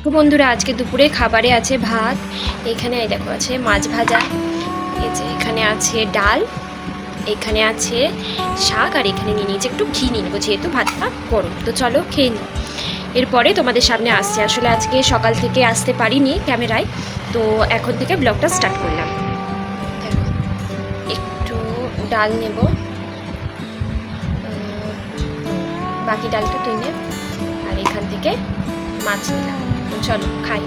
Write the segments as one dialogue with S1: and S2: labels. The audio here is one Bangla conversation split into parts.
S1: তো বন্ধুরা আজকে দুপুরে খাবারে আছে ভাত, এখানে এই দেখো আছে মাছ ভাজা, এই যে এখানে আছে ডাল, এখানে আছে শাক, আর এখানে নিয়ে নিয়েছি একটু ঘি নিয়ে নেবো যেহেতু ভাতটা গরম। তো চলো খেয়ে নিই, এরপরে তোমাদের সামনে আসছে। আসলে আজকে সকাল থেকে আসতে পারিনি ক্যামেরায়, তো এখন থেকে ব্লগটা স্টার্ট করলাম। দেখো একটু ডাল নেব, বাকি ডালটা তুই নে, আর এখান থেকে মাছ নিলাম। তো চলো খাই।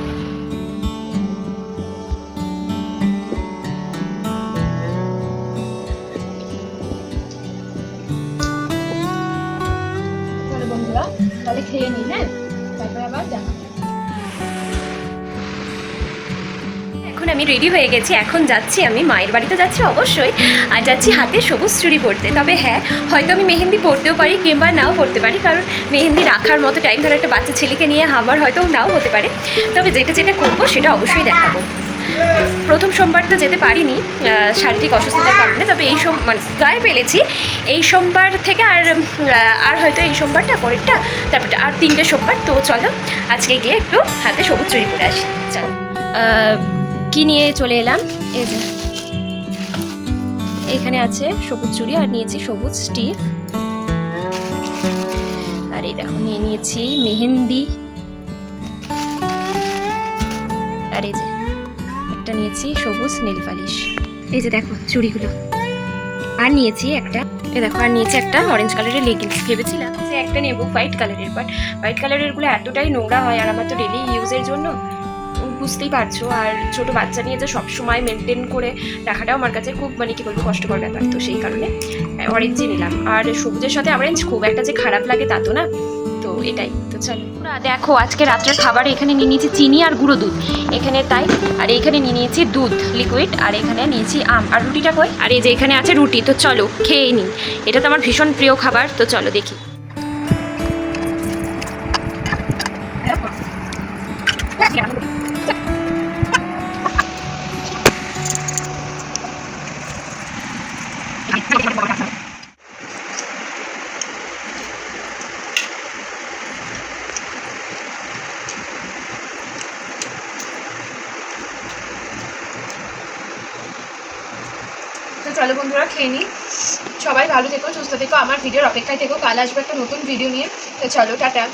S1: চলো বন্ধুরা তাহলে খেয়ে নি, হ্যাঁ, তারপরে আবার দেখা। এখন আমি রেডি হয়ে গেছি, এখন যাচ্ছি আমি মায়ের বাড়িতে যাচ্ছি অবশ্যই, আর যাচ্ছি হাতে সবুজ চুড়ি পরতে। তবে হ্যাঁ, হয়তো আমি মেহেন্দি পরতেও পারি কিংবা নাও পরতে পারি, কারণ মেহেন্দি রাখার মতো টাইম ধরে একটা বাচ্চা ছেলেকে নিয়ে আবার হয়তো নাও হতে পারে। তবে যেটা যেটা করবো সেটা অবশ্যই দেখাবো। প্রথম সোমবারটা যেতে পারিনি শারীরিক অসুস্থতার কারণে, তবে এই মানে গায়ে পেলেছি এই সোমবার থেকে, আর হয়তো এই সোমবারটা পরেরটা, তারপরটা আর 3টে সোমবার। তো চলো আজকে গিয়ে একটু হাতে সবুজ চুড়ি পরে আসি। চলো কি নিয়ে চলে এলাম, এই যে এখানে আছে সবুজ চুড়ি, আর নিয়েছি সবুজ স্টিক, আর এই দেখো নিয়ে নিয়েছি মেহেন্দি, আর এই যে একটা নিয়েছি সবুজ নেল পালিশ। এই যে দেখো চুড়িগুলো, আর নিয়েছি একটা, এই দেখো আর নিয়েছি একটা অরেঞ্জ কালারের লেগিংস। ভেবেছিলাম যে একটা নেবো হোয়াইট কালারের, বাট হোয়াইট কালারেরগুলো এতটাই নোংরা হয়, আর আমার তো ডেলি ইউজের জন্য বুঝতেই পারছো, আর ছোট বাচ্চা নিয়ে যে সবসময় মেনটেন করে রাখাটাও আমার কাছে খুব মানে কি বলবো কষ্টকর ব্যাপার। তো সেই কারণে অরেঞ্জই নিলাম, আর সবুজের সাথে অরেঞ্জ খুব একটা যে খারাপ লাগে তা তো না। তো এটাই। তো চলো দেখো আজকে রাত্রের খাবার এখানে নিয়ে নিয়েছি চিনি আর গুঁড়ো দুধ, এখানে তাই, আর এখানে নিয়ে নিয়েছি দুধ লিকুইড, আর এখানে নিয়েছি আম। আর রুটিটা কই, আর এই যে এখানে আছে রুটি। তো চলো খেয়ে নিই, এটা তো আমার ভীষণ প্রিয় খাবার। তো চলো দেখি। তো চলো বন্ধুরা খেয়ে নিই, সবাই ভালো থেকো, সুস্থ থেকো, আমার ভিডিওর অপেক্ষায় থেকো, কাল আসবে একটা নতুন ভিডিও নিয়ে। তো চলো টাটা।